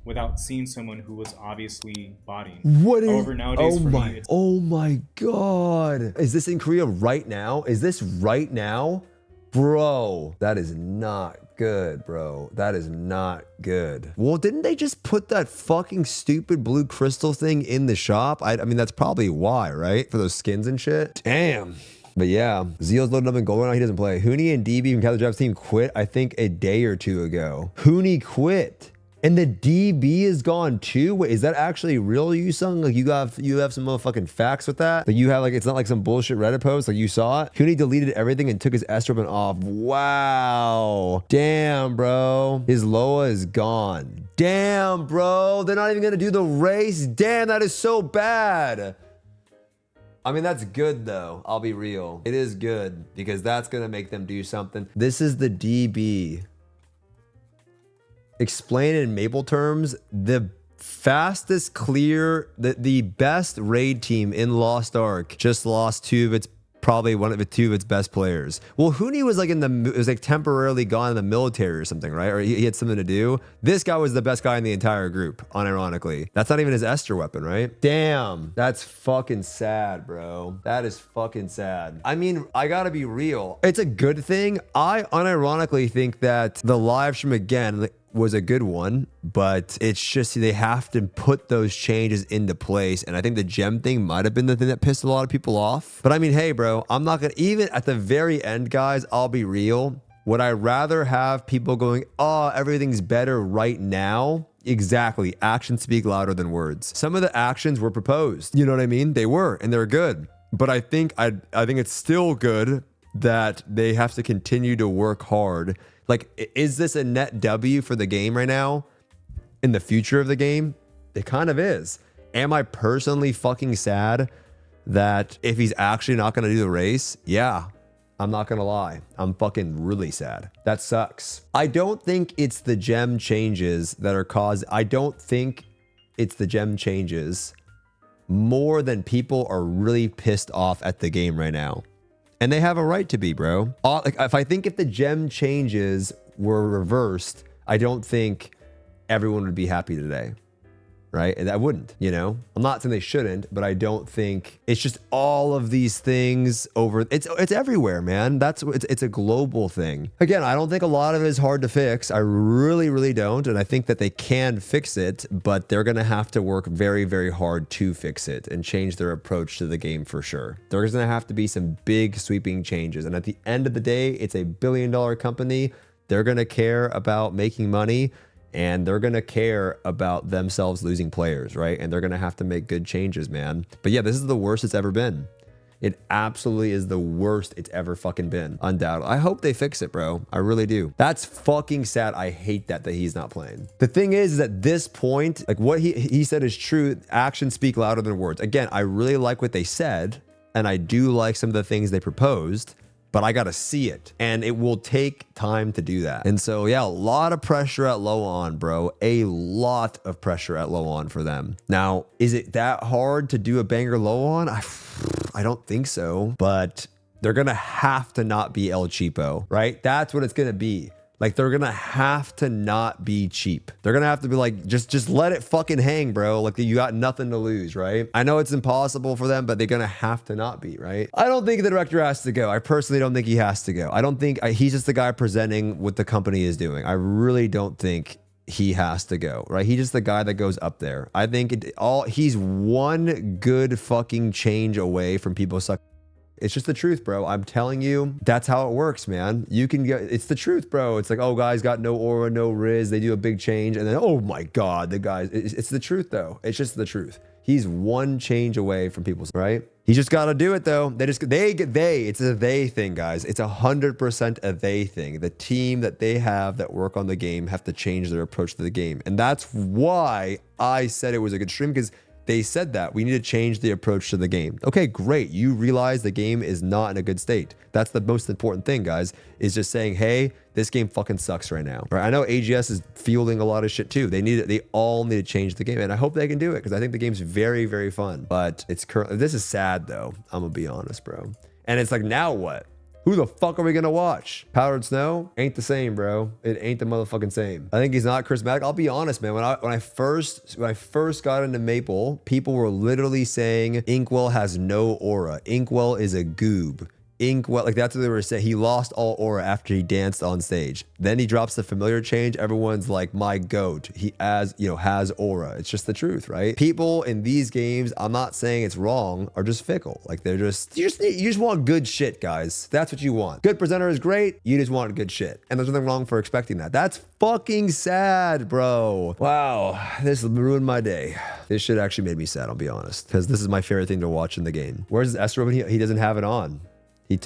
without seeing someone who was obviously botting. What is? However, nowadays for me, it's Oh my god! Is this in Korea right now? Is this right now, bro? That is not good, bro. That is not good. Well, didn't they just put that fucking stupid blue crystal thing in the shop? I mean, that's probably why, right? For those skins and shit. Damn. But yeah, Zeal's loaded up in gold right now. He doesn't play. Hooney and DB from Captain Jeff's team quit, I think, a day or two ago. Hooney quit. And the DB is gone too? Wait, is that actually real, you Sung? Like you have some motherfucking facts with that? Like you have like, it's not like some bullshit Reddit post, like you saw it? Hooney deleted everything and took his S ribbon off. Wow. Damn, bro. His Loa is gone. Damn, bro. They're not even gonna do the race. Damn, that is so bad. I mean, that's good though. I'll be real. It is good because that's gonna make them do something. This is the DB. Explain in Maple terms, the fastest clear, the best raid team in Lost Ark just lost two of its best players. Well, Hooney was like it was like temporarily gone in the military or something, right? Or he had something to do. This guy was the best guy in the entire group, unironically. That's not even his Esther weapon, right? Damn, that's fucking sad, bro. That is fucking sad. I mean, I gotta be real. It's a good thing. I unironically think that the live stream again was a good one, but it's just they have to put those changes into place. And I think the gem thing might have been the thing that pissed a lot of people off. But I mean, hey, bro, I'm not gonna, even at the very end, guys, I'll be real. Would I rather have people going, oh, everything's better right now? Exactly. Actions speak louder than words. Some of the actions were proposed. You know what I mean? They were, and they're good. But I think it's still good that they have to continue to work hard. Like, is this a net W for the game right now? In the future of the game? It kind of is. Am I personally fucking sad that if he's actually not going to do the race? Yeah, I'm not going to lie. I'm fucking really sad. That sucks. I don't think it's the gem changes that are I don't think it's the gem changes more than people are really pissed off at the game right now. And they have a right to be, bro. Like, if the gem changes were reversed, I don't think everyone would be happy today, right? And I wouldn't, you know? I'm not saying they shouldn't, but I don't think it's just all of these things over. It's everywhere, man. It's a global thing. Again, I don't think a lot of it is hard to fix. I really, really don't. And I think that they can fix it, but they're going to have to work very, very hard to fix it and change their approach to the game for sure. There's going to have to be some big sweeping changes. And at the end of the day, it's a billion-dollar company. They're going to care about making money. And they're going to care about themselves losing players, right? And they're going to have to make good changes, man. But yeah, this is the worst it's ever been. It absolutely is the worst it's ever fucking been. Undoubtedly. I hope they fix it, bro. I really do. That's fucking sad. I hate that he's not playing. The thing is at this point, like what he said is true. Actions speak louder than words. Again, I really like what they said. And I do like some of the things they proposed. But I got to see it, and it will take time to do that. And so, yeah, a lot of pressure at low on, bro. A lot of pressure at low on for them. Now, is it that hard to do a banger low on? I don't think so, but they're going to have to not be El Cheapo, right? That's what it's going to be. Like, they're going to have to not be cheap. They're going to have to be like, just let it fucking hang, bro. Like, you got nothing to lose, right? I know it's impossible for them, but they're going to have to not be, right? I don't think the director has to go. I personally don't think he has to go. I don't think he's just the guy presenting what the company is doing. I really don't think he has to go, right? He's just the guy that goes up there. I think he's one good fucking change away from people sucking. It's just the truth, bro. I'm telling you, that's how it works, man. You can get, it's the truth, bro. It's like, oh, guys got no aura, no Riz. They do a big change. And then, oh my God, the guys, it's the truth though. It's just the truth. He's one change away from people's, right? He just got to do it though. It's a they thing, guys. It's 100% a they thing. The team that they have that work on the game have to change their approach to the game. And that's why I said it was a good stream, because they said that we need to change the approach to the game. Okay, great. You realize the game is not in a good state. That's the most important thing, guys, is just saying, hey, this game fucking sucks right now. Right? I know AGS is fielding a lot of shit too. They all need to change the game, and I hope they can do it because I think the game's very, very fun. But this is sad though. I'm gonna be honest, bro. And it's like, now what? Who the fuck are we gonna watch? Powdered Snow? Ain't the same, bro. It ain't the motherfucking same. I think he's not charismatic. I'll be honest, man. When I first got into Maple, people were literally saying Inkwell has no aura. Inkwell is a goob. Inkwell, like that's what they were saying. He lost all aura after he danced on stage. Then he drops the familiar change. Everyone's like, my goat. He has aura. It's just the truth, right? People in these games, I'm not saying it's wrong, are just fickle. Like they're just, you just want good shit, guys. That's what you want. Good presenter is great. You just want good shit. And there's nothing wrong for expecting that. That's fucking sad, bro. Wow, this ruined my day. This shit actually made me sad, I'll be honest. Because this is my favorite thing to watch in the game. Where's Esther when he doesn't have it on?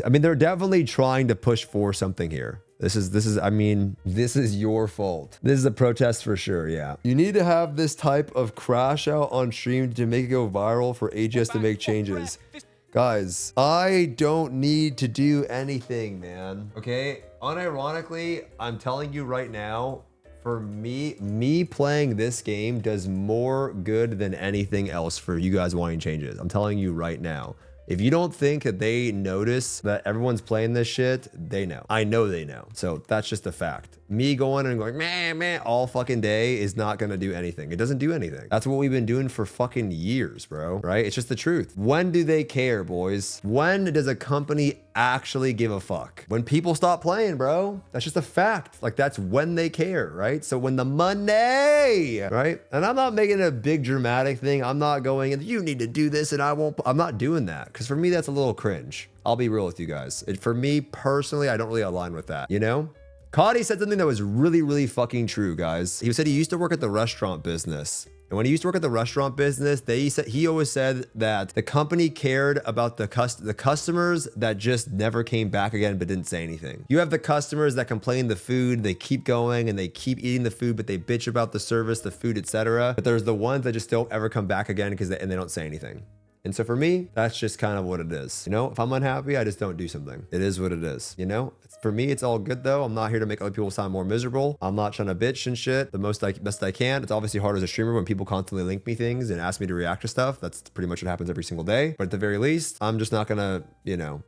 I mean, they're definitely trying to push for something here. This is your fault. This is a protest for sure, yeah. You need to have this type of crash out on stream to make it go viral for AGS to make changes. Guys, I don't need to do anything, man. Okay? Unironically, I'm telling you right now, for me playing this game does more good than anything else for you guys wanting changes. I'm telling you right now. If you don't think that they notice that everyone's playing this shit, they know. I know they know. So that's just a fact. Me going and going, man, all fucking day is not gonna do anything. It doesn't do anything. That's what we've been doing for fucking years, bro, right? It's just the truth. When do they care, boys? When does a company actually give a fuck? When people stop playing, bro. That's just a fact. Like that's when they care, right? So when the money, right? And I'm not making a big dramatic thing. I'm not going, you need to do this and I'm not doing that. Because for me, that's a little cringe. I'll be real with you guys. For me personally, I don't really align with that, you know? Cody said something that was really, really fucking true, guys. He said he used to work at the restaurant business. And when he used to work at the restaurant business, he always said that the company cared about the customers that just never came back again but didn't say anything. You have the customers that complain the food, they keep going and they keep eating the food, but they bitch about the service, the food, etc. But there's the ones that just don't ever come back again because they don't say anything. And so for me, that's just kind of what it is. You know, if I'm unhappy, I just don't do something. It is what it is, you know? For me, it's all good though. I'm not here to make other people sound more miserable. I'm not trying to bitch and shit the best I can. It's obviously hard as a streamer when people constantly link me things and ask me to react to stuff. That's pretty much what happens every single day. But at the very least, I'm just not gonna,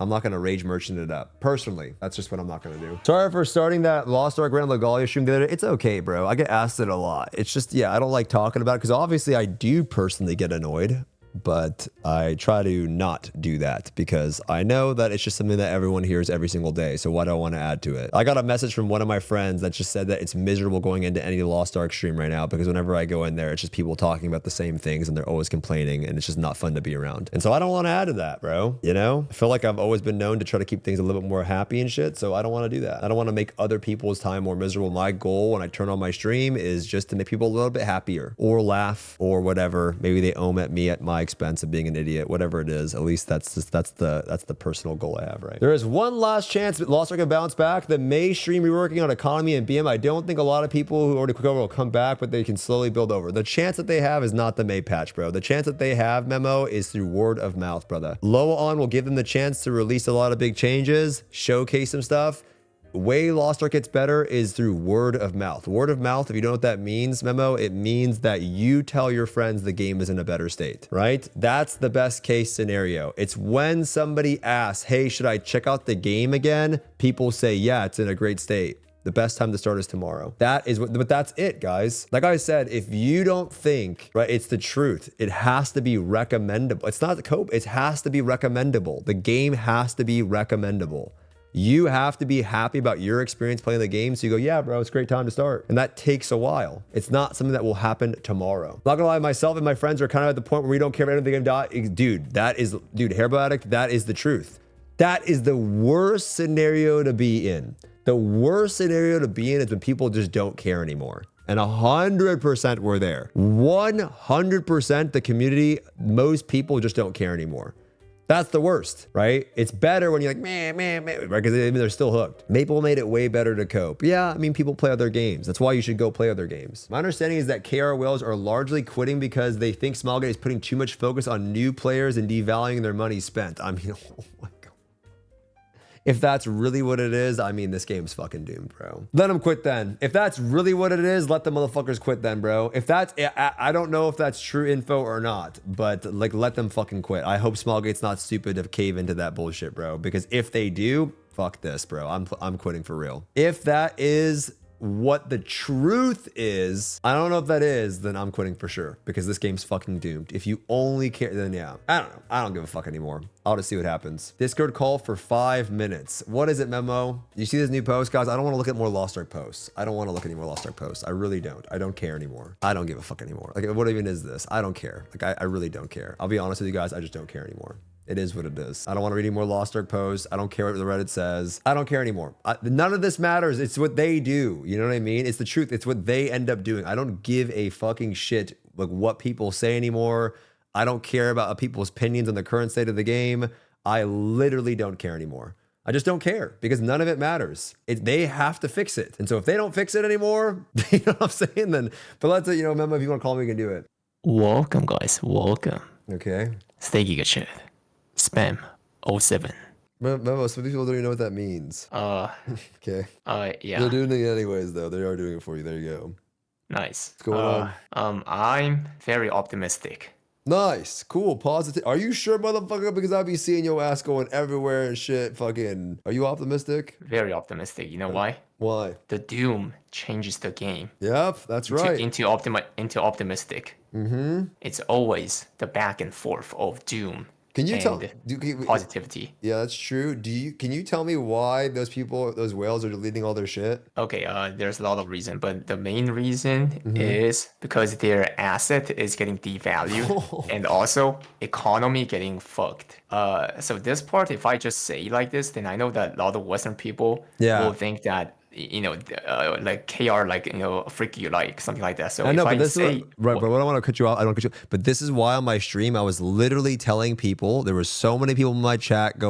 I'm not gonna rage merchant it up. Personally, that's just what I'm not gonna do. Sorry for starting that Lost Ark Grand Legalia stream the other day. It's okay, bro. I get asked it a lot. It's just, yeah, I don't like talking about it because obviously I do personally get annoyed. But I try to not do that because I know that it's just something that everyone hears every single day. So why do I want to add to it? I got a message from one of my friends that just said that it's miserable going into any Lost Ark stream right now because whenever I go in there, it's just people talking about the same things and they're always complaining and it's just not fun to be around. And so I don't want to add to that, bro. You know, I feel like I've always been known to try to keep things a little bit more happy and shit. So I don't want to do that. I don't want to make other people's time more miserable. My goal when I turn on my stream is just to make people a little bit happier or laugh or whatever. Maybe they ohm at me at my expense of being an idiot, whatever it is. At least that's the personal goal I have, right? There is one last chance Lost Ark can bounce back. The May stream reworking on economy and BM. I don't think a lot of people who already click over will come back, but they can slowly build over. The chance that they have is not the May patch, bro. The chance that they have, Memo, is through word of mouth, brother. Low-on will give them the chance to release a lot of big changes, showcase some stuff. Way Lost Ark gets better is through word of mouth. Word of mouth, if you don't know what that means, Memo, it means that you tell your friends the game is in a better state, right? That's the best case scenario. It's when somebody asks, hey, should I check out the game again? People say, yeah, it's in a great state. The best time to start is tomorrow. But that's it, guys. Like I said, if you don't think, right, it's the truth. It has to be recommendable. It's not the cope. It has to be recommendable. The game has to be recommendable. You have to be happy about your experience playing the game. So you go, yeah, bro, it's a great time to start. And that takes a while. It's not something that will happen tomorrow. Not gonna lie, myself and my friends are kind of at the point where we don't care about anything. Dude, Hairball Addict, that is the truth. That is the worst scenario to be in. The worst scenario to be in is when people just don't care anymore. And 100% we're there. 100% the community, most people just don't care anymore. That's the worst, right? It's better when you're like, man, right? Because they're still hooked. Maple made it way better to cope. Yeah, I mean, people play other games. That's why you should go play other games. My understanding is that KR whales are largely quitting because they think Smilegate is putting too much focus on new players and devaluing their money spent. I mean, oh my God. If that's really what it is, I mean, this game's fucking doomed, bro. Let them quit then. If that's really what it is, let the motherfuckers quit then, bro. If that's, I don't know if that's true info or not, but like, let them fucking quit. I hope Smilegate's not stupid to cave into that bullshit, bro. Because if they do, fuck this, bro. I'm quitting for real. If that is what the truth is, I don't know if that is, then I'm quitting for sure because this game's fucking doomed. If you only care, then yeah, I don't know. I don't give a fuck anymore. I'll just see what happens. Discord call for 5 minutes. What is it, Memo? You see this new post, guys? I don't want to look at more Lost Ark posts. I don't want to look at any more Lost Ark posts. I really don't. I don't care anymore. I don't give a fuck anymore. Like, what even is this? I don't care. Like, I really don't care. I'll be honest with you guys. I just don't care anymore. It is what it is. I don't want to read any more Lost Ark posts. I don't care what the Reddit says. I don't care anymore. None of this matters. It's what they do. You know what I mean? It's the truth. It's what they end up doing. I don't give a fucking shit like what people say anymore. I don't care about people's opinions on the current state of the game. I literally don't care anymore. I just don't care because none of it matters. They have to fix it. And so if they don't fix it anymore, you know what I'm saying? Then, but let's, you know, Memo, if you want to call me, we can do it. Welcome, guys. Welcome. Okay. Steaky chat. Spam 07. Memo, some people don't even know what that means. Okay. Yeah. They're doing it anyways, though. They are doing it for you. There you go. Nice. What's going on? I'm very optimistic. Nice. Cool. Positive. Are you sure, motherfucker? Because I'll be seeing your ass going everywhere and shit. Fucking. Are you optimistic? Very optimistic. You know why? Why? The Doom changes the game. Yep, that's right. Into optimistic. Mm-hmm. It's always the back and forth of Doom. Can you tell positivity? Yeah, that's true. Can you tell me why those people, those whales, are deleting all their shit? Okay, there's a lot of reasons, but the main reason is because their asset is getting devalued and also economy getting fucked. So this part, if I just say like this, then I know that a lot of Western people will think that, you know, like KR, like, you know, freak you, like something like that. So I know, if but I this say, is right. But I don't want to cut you off. I don't cut you. But this is why on my stream I was literally telling people. There were so many people in my chat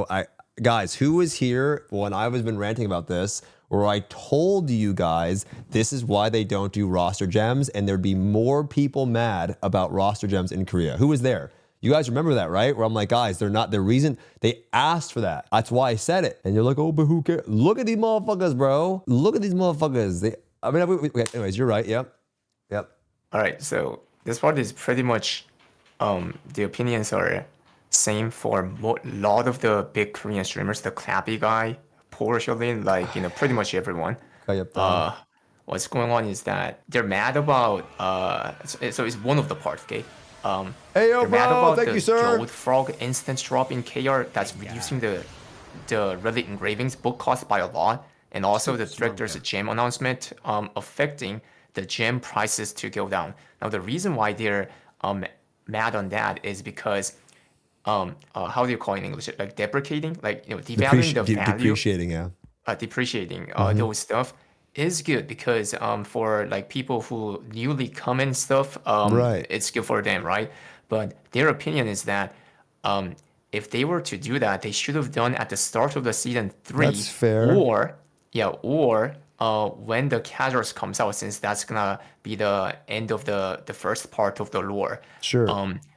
guys, who was here when I was been ranting about this, where I told you guys this is why they don't do roster gems, and there'd be more people mad about roster gems in Korea. Who was there? You guys remember that, right? Where I'm like, guys, they're not the reason they asked for that. That's why I said it. And you're like, oh, but who cares? Look at these motherfuckers, bro. Look at these motherfuckers. Okay, anyways, you're right. Yep. all right, so this part is pretty much, the opinions are same for a lot of the big Korean streamers, the Clappy guy, Porcelain, like, you know, pretty much everyone. What's going on is that they're mad about, so it's one of the parts, okay? Hey, yo, they're mad bro, about thank the you, sir. Gold Frog instant drop in KR that's reducing the relic engravings book cost by a lot, and also the director's gem announcement affecting the gem prices to go down. Now the reason why they're mad on that is because how do you call it in English? Like deprecating, like, you know, devaluing the value. Depreciating, yeah. Depreciating those stuff is good because for like people who newly come in stuff, Right. it's good for them, right? But their opinion is that if they were to do that, they should have done at the start of the season 3. That's fair. Or when the casuals comes out, since that's gonna be the end of the first part of the lore. Sure.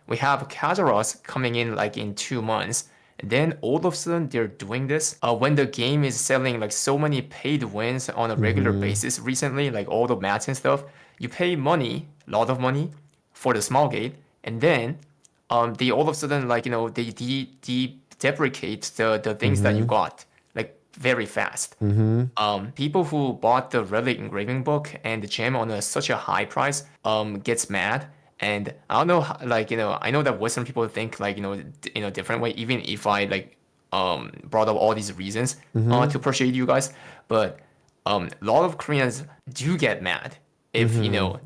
We have casuals coming in like in 2 months. And then all of a sudden they're doing this when the game is selling like so many paid wins on a regular basis recently, like all the mats and stuff. You pay money, a lot of money for the small gate, and then they all of a sudden, like, you know, they deprecate the things that you got like very fast. People who bought the relic engraving book and the gem on such a high price gets mad. And I don't know, like, you know, I know that Western people think like, you know, in a different way, even if I like brought up all these reasons to appreciate you guys. But a lot of Koreans do get mad if, you know,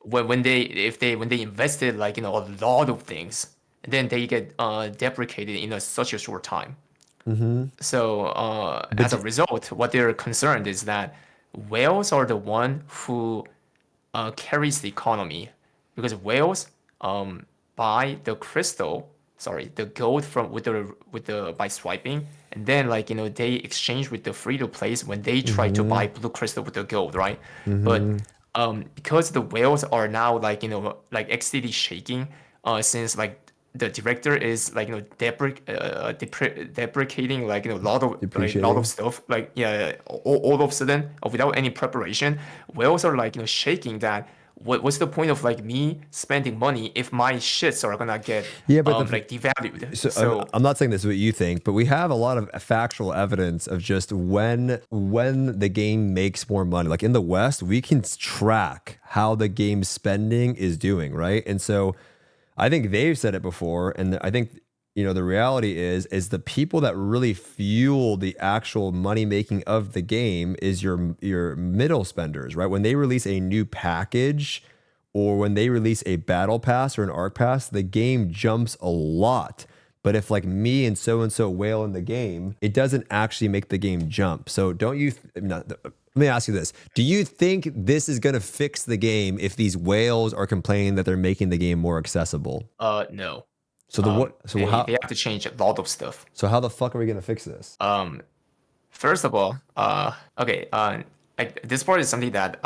when they invested like, you know, a lot of things, and then they get deprecated in such a short time. So as a result, what they're concerned is that whales are the one who carries the economy. Because whales buy the the gold from by swiping, and then, like, you know, they exchange with the free to plays when they try to buy blue crystal with the gold, right? But because the whales are now, like, you know, like XDD shaking, since like the director is, like, you know, deprecating, like, you know, a lot of stuff, like, yeah, all of a sudden without any preparation, whales are, like, you know, shaking that. what's the point of like me spending money if my shits are gonna get like devalued? So I'm not saying this is what you think, but we have a lot of factual evidence of just when the game makes more money. Like in the West, we can track how the game's spending is doing, right? And so I think they've said it before, and I think the reality is the people that really fuel the actual money making of the game is your middle spenders, right? When they release a new package or when they release a battle pass or an arc pass, the game jumps a lot. But if like me and so whale in the game, it doesn't actually make the game jump. So don't you? Let me ask you this: do you think this is going to fix the game if these whales are complaining that they're making the game more accessible? No. So they have to change a lot of stuff. So how the fuck are we gonna fix this? First of all, okay, like this part is something that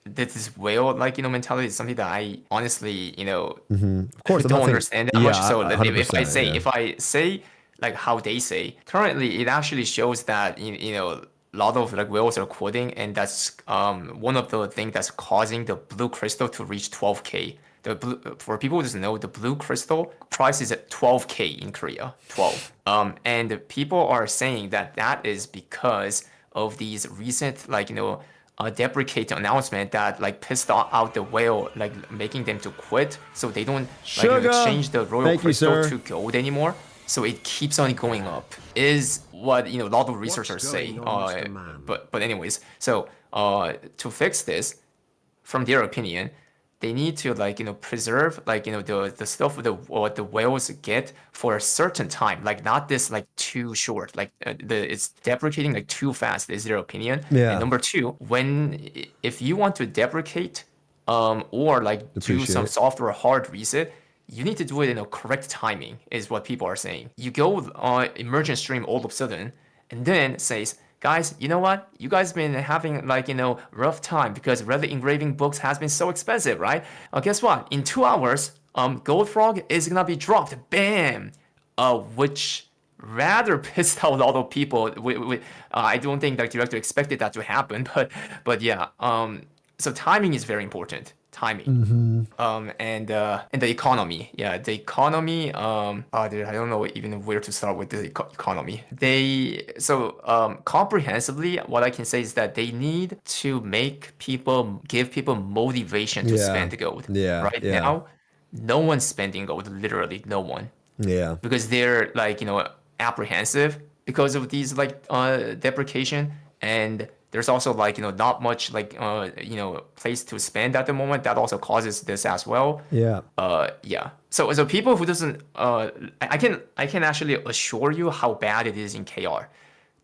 this whale mentality is something that I honestly Of course, don't understand that much. So if I say like how they say currently, it actually shows that a lot of like whales are quoting, and that's one of the things that's causing the blue crystal to reach 12K. For people who doesn't know, the blue crystal price is at 12K in Korea, 12. And people are saying that is because of these recent deprecate announcement that like pissed out the whale, like making them to quit, so they don't exchange the royal crystal to gold anymore. So it keeps on going up, is what a lot of researchers say. But anyways, so to fix this, from their opinion, they need to preserve the stuff what the whales get for a certain time, like not this like too short, like it's deprecating like too fast is their opinion. Yeah. And number two, if you want to deprecate or like do some soft or hard reset, you need to do it in a correct timing, is what people are saying. You go on emergent stream all of a sudden and then says, guys, you know what? You guys been having rough time because Relic engraving books has been so expensive, right? Guess what? In 2 hours, Gold Frog is gonna be dropped. Bam! Which rather pissed out a lot of people. I don't think the director expected that to happen, but yeah. So timing is very important. Timing. And the economy. Yeah, the economy. I don't know even where to start with the economy. Comprehensively, what I can say is that they need to give people motivation to spend gold. Yeah. Right now, no one's spending gold. Literally, no one. Yeah. Because they're apprehensive because of these deprecation, and there's also not much place to spend at the moment. That also causes this as well. Yeah. Yeah. So people who doesn't I can actually assure you how bad it is in KR.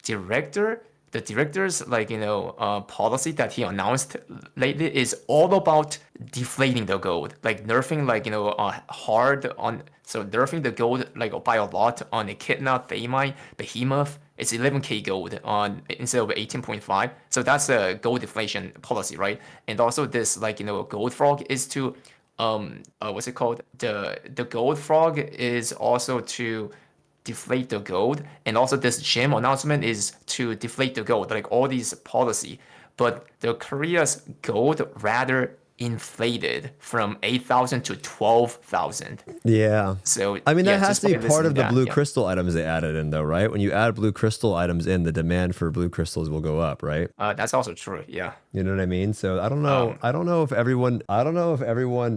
The director's policy that he announced lately is all about deflating the gold, like nerfing hard on, so nerfing the gold by a lot on Echidna, Thamine, Behemoth. It's 11K gold on instead of 18.5. So that's a gold deflation policy, right? And also this gold frog is to what's it called? The gold frog is also to deflate the gold, and also this gem announcement is to deflate the gold, like all these policy. But the Korea's gold rather inflated from 8,000 to 12,000. Yeah. So I mean, that has to be part of the blue crystal items they added in, though, right? When you add blue crystal items in, the demand for blue crystals will go up, right? That's also true. Yeah. You know what I mean? So I don't know. I don't know if everyone.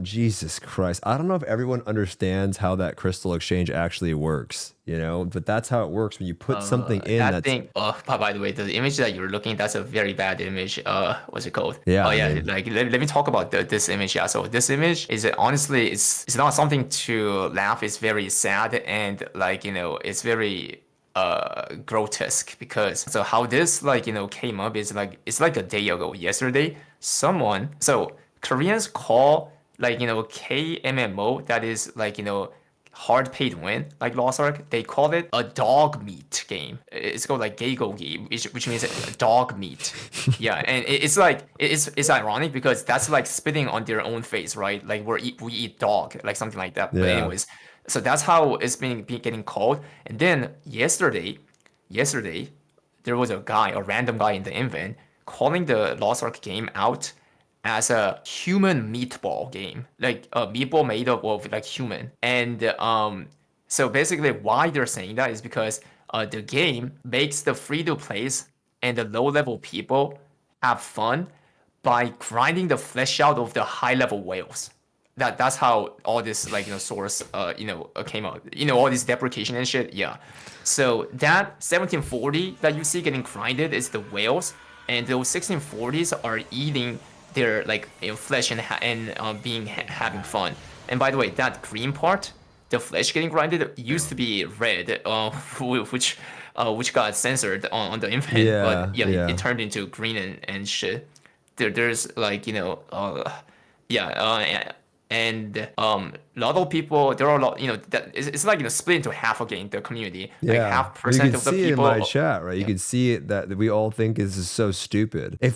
Jesus Christ! I don't know if everyone understands how that crystal exchange actually works. But that's how it works when you put something in. By the way, the image that you're looking, that's a very bad image. What's it called? Yeah. Oh yeah. Let me talk about this image. Yeah. So this image is honestly, it's not something to laugh. It's very sad, and it's very grotesque, because so how this came up is it's like a day ago, yesterday. So Koreans call KMMO, that is hard paid win, like Lost Ark, they call it a dog meat game. It's called Geigogi, which means dog meat. Yeah, and it's ironic because that's spitting on their own face, right? Like we eat dog, like something like that. Yeah. But anyways, so that's how it's been getting called. And then yesterday, there was a random guy in the event calling the Lost Ark game out as a human meatball game, like a meatball made up of like human. And so basically, why they're saying that is because the game makes the free to plays and the low level people have fun by grinding the flesh out of the high level whales. That's how all this like source came out. All this deprecation and shit. Yeah. So that 1740 that you see getting grinded is the whales, and those 1640s are eating their like flesh and having fun. And by the way, that green part, the flesh getting grinded, used to be red, which got censored on the internet. Yeah, But yeah, yeah. it turned into green and shit. There's like yeah and a lot of people, there are a lot, that it's like split into half again, the community, like Yeah, half you percent can of the see it in people. my chat, right? You can see it that we all think this is so stupid. Here,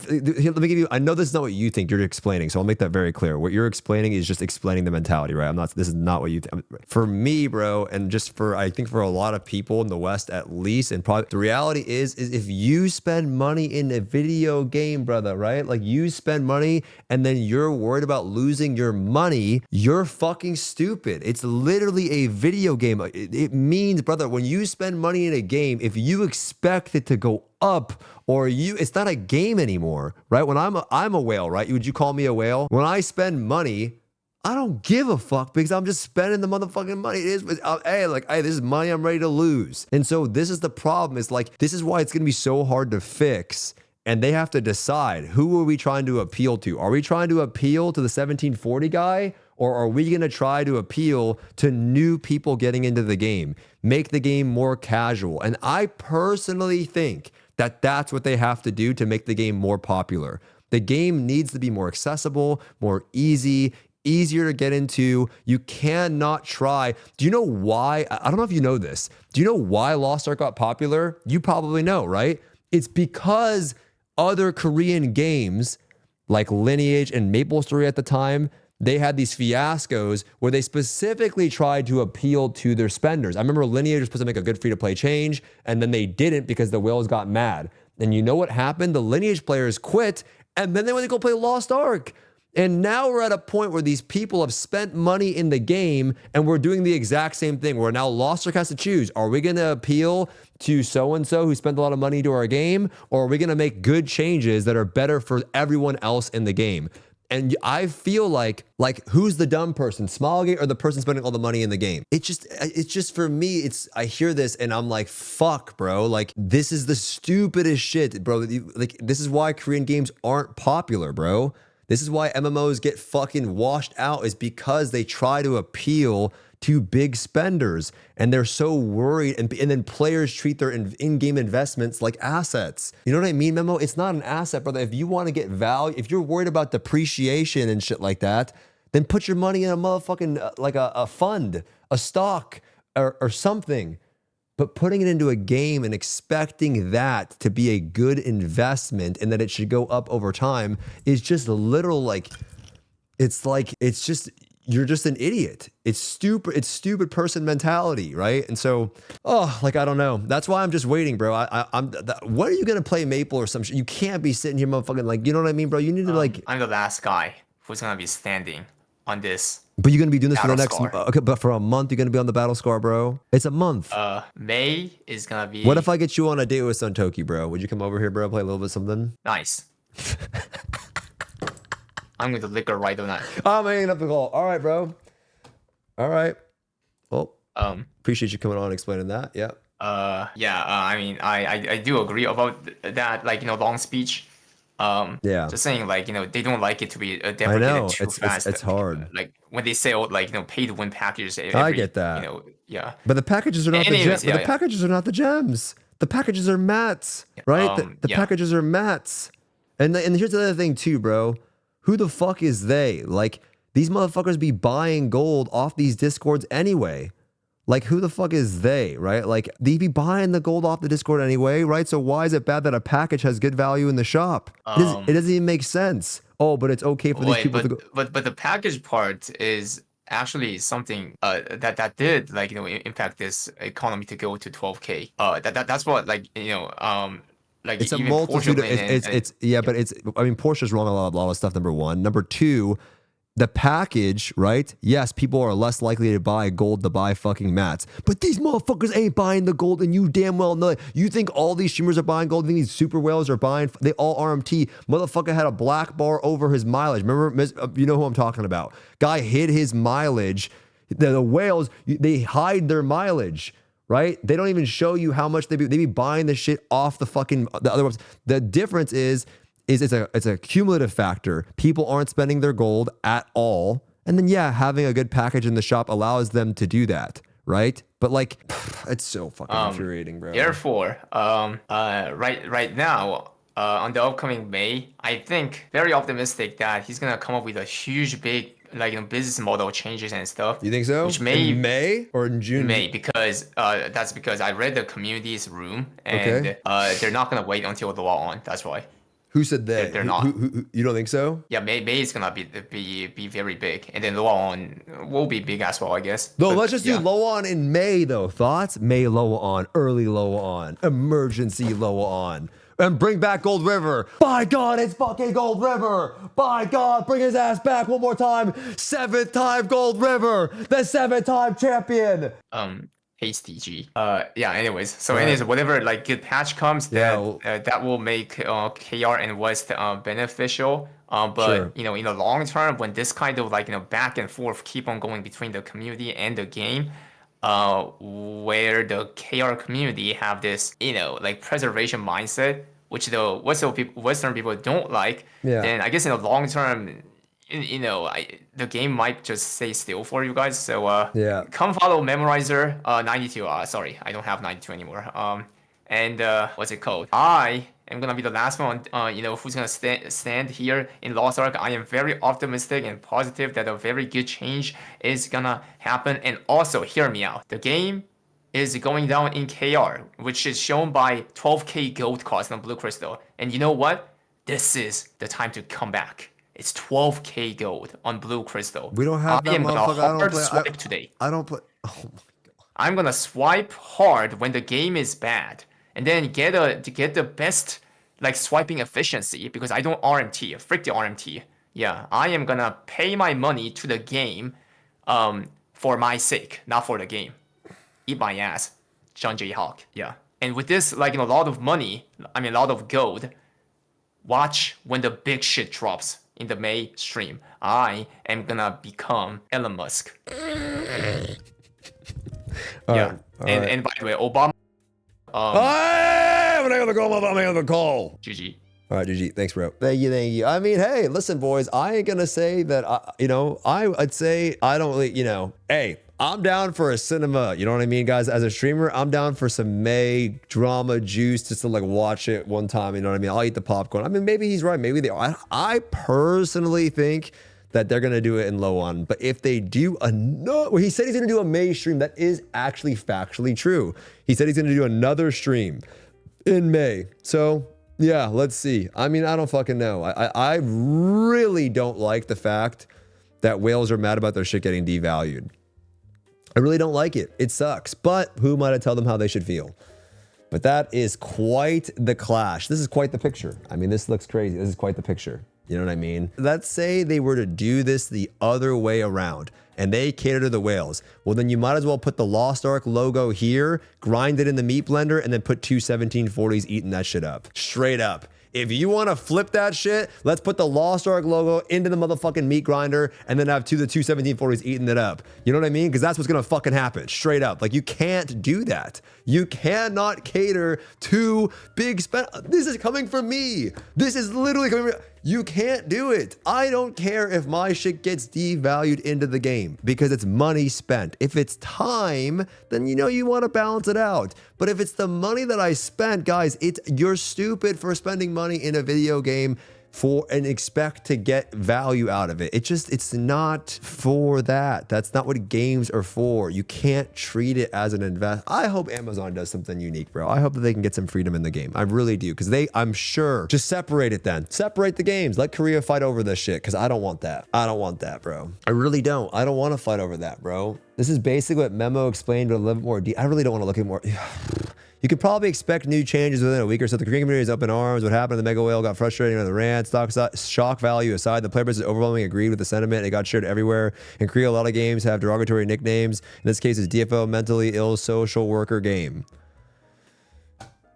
let me give you. I know this is not what you think. You're explaining, so I'll make that very clear. What you're explaining is just explaining the mentality, right? I'm not. This is not what you. For me, bro, and just for I think for a lot of people in the West, at least, and probably the reality is if you spend money in a video game, brother, right? Like you spend money and then you're worried about losing your money, you're fucking stupid. It's literally a video game. It means, brother, when you spend money in a game, if you expect it to go up it's not a game anymore, right? When I'm a whale, right? Would you call me a whale? When I spend money, I don't give a fuck because I'm just spending the motherfucking money. It is, hey, this is money I'm ready to lose. And so this is the problem. It's like, this is why it's going to be so hard to fix. And they have to decide, who are we trying to appeal to? Are we trying to appeal to the 1740 guy? Or are we going to try to appeal to new people getting into the game? Make the game more casual. And I personally think that that's what they have to do to make the game more popular. The game needs to be more accessible, more easier to get into. You cannot try. Do you know why? I don't know if you know this. Do you know why Lost Ark got popular? You probably know, right? It's because other Korean games like Lineage and MapleStory at the time, they had these fiascos where they specifically tried to appeal to their spenders. I remember Lineage was supposed to make a good free-to-play change, and then they didn't because the whales got mad. And you know what happened? The Lineage players quit, and then they went to go play Lost Ark. And now we're at a point where these people have spent money in the game and we're doing the exact same thing. Where now Lost Ark has to choose. Are we going to appeal to so-and-so who spent a lot of money to our game? Or are we going to make good changes that are better for everyone else in the game? And I feel like who's the dumb person, Smilegate or the person spending all the money in the game? It's just for me, I hear this and I'm like, fuck, bro. Like, this is the stupidest shit, bro. Like, this is why Korean games aren't popular, bro. This is why MMOs get fucking washed out, is because they try to appeal to big spenders and they're so worried. And then players treat their in-game investments like assets. You know what I mean, Memo? It's not an asset, brother. If you want to get value, if you're worried about depreciation and shit like that, then put your money in a motherfucking, like a fund, a stock or something. But putting it into a game and expecting that to be a good investment and that it should go up over time is just a little it's just, you're just an idiot. It's stupid person mentality, right? And so, I don't know. That's why I'm just waiting, bro. What are you gonna play Maple or some shit? You can't be sitting here motherfucking like, you know what I mean, bro? You need to I'm the last guy who's gonna be standing on this. But you're gonna be doing this for the next, Battle Scar. okay, but for a month, you're gonna be on the Battle Scar, bro. It's a month. May is gonna be. What if I get you on a date with Suntoki, bro? Would you come over here, bro? Play a little bit of something? Nice. I'm going to lick her right on that. I'm hanging up the call. All right, bro. All right. Well, appreciate you coming on and explaining that. Yeah. I mean, I do agree about that, like, long speech. Yeah. Just saying, like, they don't like it to be I deprecated know. too fast. It's hard. Like, when they sell, like, pay to win packages. I get that. Yeah. But the packages are not Anyways, the packages are not the gems. The packages are mats, right? The packages are mats. And here's the other thing too, bro. Who the fuck is they? Like, these motherfuckers be buying gold off these discords anyway. Like, who the fuck is they, right? Like, they be buying the gold off the Discord anyway, right? So why is it bad that a package has good value in the shop? It doesn't even make sense. Oh, but it's okay for these people to go. But the package part is actually something that did, like, impact this economy to go to 12K. That's what, like, like It's a even multitude of, Porsche it's yeah, but it's, I mean, Porsche's wrong a lot of stuff, number one. Number two, the package, right? Yes, people are less likely to buy gold to buy fucking mats, but these motherfuckers ain't buying the gold, and you damn well know it. You think all these streamers are buying gold? You think these super whales are buying? They all RMT. Motherfucker had a black bar over his mileage. Remember, you know who I'm talking about. Guy hid his mileage. The whales, they hide their mileage. Right? They don't even show you how much they be buying the shit off the other ones. The difference is it's a cumulative factor. People aren't spending their gold at all. And then yeah, having a good package in the shop allows them to do that, right? But like it's so fucking infuriating, bro. Therefore, right now, on the upcoming May, I think very optimistic that he's gonna come up with a huge big business model changes and stuff. You think so? Which may in May or in June? May, because that's because I read the community's room, and they're not gonna wait until the law on. That's why. Who said that? They're not. Who, you don't think so? Yeah, May is gonna be very big, and then law on will be big as well, I guess. No, let's just do low on in May though. Thoughts? May low on, early low on, emergency low on. And bring back Gold River. By God, it's fucking Gold River. By God, bring his ass back one more time. 7th time Gold River. The 7th time champion. Hasty G. Anyways, so anyways, whatever good patch comes, that will make KR and West beneficial. But in the long term, when this kind of back and forth keep on going between the community and the game, where the KR community have this preservation mindset, which the Western people don't like, then I guess in the long term, the game might just stay still for you guys. So come follow Memorizer 92. Sorry, I don't have 92 anymore. And what's it called? I am gonna be the last one. Who's gonna stand here in Lost Ark. I am very optimistic and positive that a very good change is gonna happen. And also, hear me out. The game is going down in KR, which is shown by 12k gold cost on Blue Crystal. And you know what? This is the time to come back. It's 12k gold on Blue Crystal. We don't have that, I am gonna hard play, swipe today. I don't play. Oh my God. I'm gonna swipe hard when the game is bad, and then get the best swiping efficiency, because I don't RMT. Frick the RMT. Yeah, I am gonna pay my money to the game, for my sake, not for the game. Eat my ass, John J. Hawk. Yeah, and with this a lot of money, a lot of gold. Watch when the big shit drops in the May stream. I am gonna become Elon Musk. And by the way, Obama. I'm gonna go call. GG. All right, GG. Thanks, bro. Thank you. I mean, hey, listen, boys. I ain't gonna say that. I'd say I don't really. Hey, I'm down for a cinema. You know what I mean, guys? As a streamer, I'm down for some May drama juice just to watch it one time. You know what I mean? I'll eat the popcorn. I mean, maybe he's right. Maybe they are. I personally think that they're gonna do it in low on. But if they do he said he's gonna do a May stream. That is actually factually true. He said he's gonna do another stream in May. So yeah, let's see. I mean, I don't fucking know. I really don't like the fact that whales are mad about their shit getting devalued. I really don't like it. It sucks. But who am I to tell them how they should feel? But that is quite the clash. This is quite the picture. I mean, this looks crazy. This is quite the picture. You know what I mean? Let's say they were to do this the other way around and they cater to the whales. Well, then you might as well put the Lost Ark logo here, grind it in the meat blender, and then put two 1740s eating that shit up. Straight up. If you want to flip that shit, let's put the Lost Ark logo into the motherfucking meat grinder and then have the two 1740s eating it up. You know what I mean? Because that's what's going to fucking happen. Straight up. You can't do that. You cannot cater to big spend. This is coming from me. This is literally coming from me. You can't do it. I don't care if my shit gets devalued into the game because it's money spent. If it's time, then you want to balance it out. But if it's the money that I spent, guys, you're stupid for spending money in a video game and expect to get value out of it. It's not for that. That's not what games are for. You can't treat it as an invest. I hope Amazon does something unique, bro. I hope that they can get some freedom in the game. I really do. Because I'm sure, just separate it then. Separate the games. Let Korea fight over this shit. Because I don't want that. I don't want that, bro. I really don't. I don't want to fight over that, bro. This is basically what Memo explained, but a little bit more deep. I really don't want to look at more. You could probably expect new changes within a week or so. The Korean community is up in arms. What happened to the mega whale got frustrating on the rant. Shock value aside, the player base is overwhelmingly agreed with the sentiment. It got shared everywhere. In Korea, a lot of games have derogatory nicknames. In this case, it's DFO, mentally ill social worker game.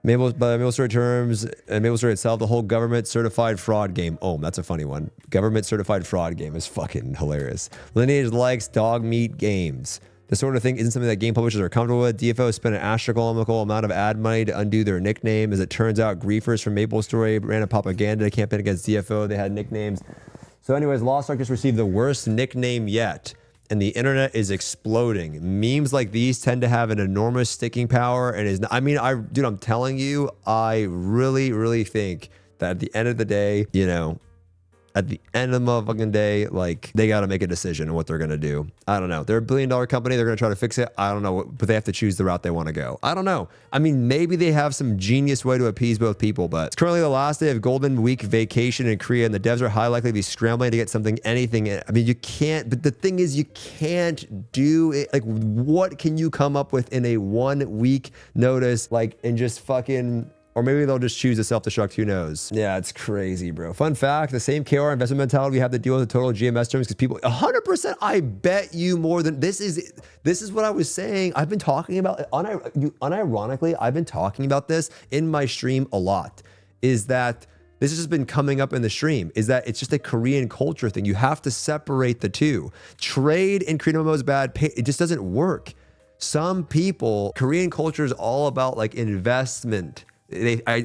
By Maple Story terms, and Maple Story itself, the whole government certified fraud game. Oh, that's a funny one. Government certified fraud game is fucking hilarious. Lineage likes dog meat games. This sort of thing isn't something that game publishers are comfortable with. DFO spent an astronomical amount of ad money to undo their nickname. As it turns out, griefers from Maple Story ran a propaganda campaign against DFO. They had nicknames. So anyways, Lost Ark just received the worst nickname yet. And the internet is exploding. Memes like these tend to have an enormous sticking power. And dude, I'm telling you, I really, really think that at the end of the day, you know, at the end of the motherfucking day, like, they got to make a decision on what they're going to do. I don't know. They're $1 billion company. They're going to try to fix it. I don't know, but they have to choose the route they want to go. I don't know. I mean, maybe they have some genius way to appease both people, but it's currently the last day of Golden Week vacation in Korea, and the devs are high likely to be scrambling to get something, anything. I mean, you can't, but the thing is, you can't do it. Like, what can you come up with in a 1 week notice, like, and just fucking... Or maybe they'll just choose to self-destruct, who knows? Yeah, it's crazy, bro. Fun fact, the same KR investment mentality we have to deal with the total GMS terms because people, 100%, I bet you more than, this is what I was saying. I've been talking about, unironically, I've been talking about this in my stream a lot, is that this has just been coming up in the stream, is that it's just a Korean culture thing. You have to separate the two. Trade in Korean MMO is bad, it just doesn't work. Some people, Korean culture is all about like investment.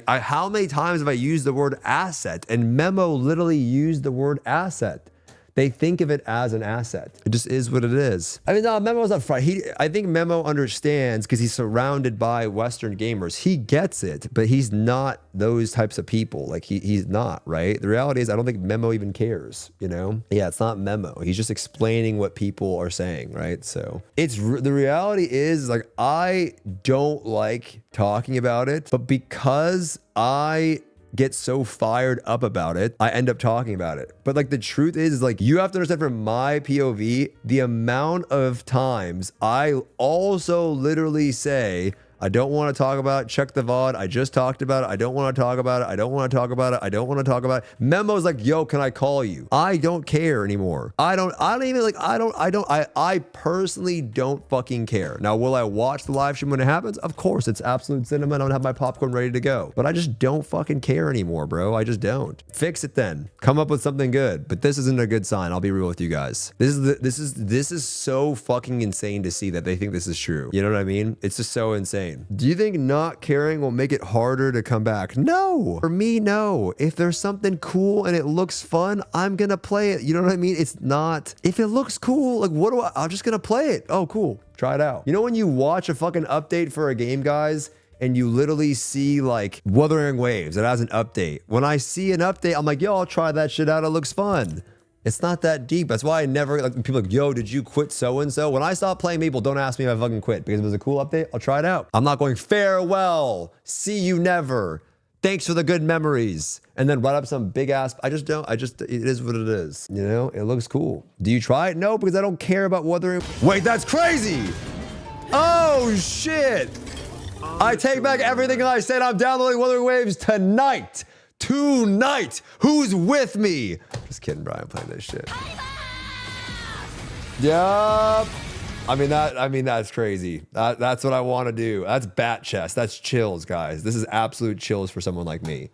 How many times have I used the word asset? And Memo literally used the word asset. They think of it as an asset. It just is what it is. I mean, no, Memo's not fried. I think Memo understands because he's surrounded by Western gamers. He gets it, but he's not those types of people. Like he's not, right? The reality is I don't think Memo even cares, you know? Yeah, it's not Memo. He's just explaining what people are saying, right? So the reality is like, I don't like talking about it, but because I get so fired up about it, I end up talking about it. But like the truth is like, you have to understand from my POV, the amount of times I also literally say, I don't want to talk about it. Check the VOD. I just talked about it. I don't want to talk about it. I don't want to talk about it. I don't want to talk about it. Memo's like, yo, can I call you? I don't care anymore. I personally don't fucking care. Now, will I watch the live stream when it happens? Of course, it's absolute cinema. I'm gonna have my popcorn ready to go. But I just don't fucking care anymore, bro. I just don't. Fix it then. Come up with something good. But this isn't a good sign. I'll be real with you guys. This is so fucking insane to see that they think this is true. You know what I mean? It's just so insane. Do you think not caring will make it harder to come back? No. For me, no. If there's something cool and it looks fun, I'm gonna play it. You know what I mean? It's not, if it looks cool, like I'm just gonna play it. Oh, cool. Try it out. You know when you watch a fucking update for a game, guys, and you literally see like Wuthering Waves, it has an update. When I see an update, I'm like, yo, I'll try that shit out. It looks fun. It's not that deep. That's why I never, like, people are like, yo, did you quit so-and-so? When I stop playing Maple, don't ask me if I fucking quit, because if it's a cool update, I'll try it out. I'm not going, farewell, see you never, thanks for the good memories, and then write up some big ass, it is what it is. You know, it looks cool. Do you try it? No, because I don't care about Wuthering. Wait, that's crazy. Oh, shit. I take back everything I said. I'm downloading Wuthering Waves tonight. Who's with me? Just kidding, bro. I'm playing this shit. Yup. I mean, that's crazy. That's what I want to do. That's bat chest. That's chills, guys. This is absolute chills for someone like me.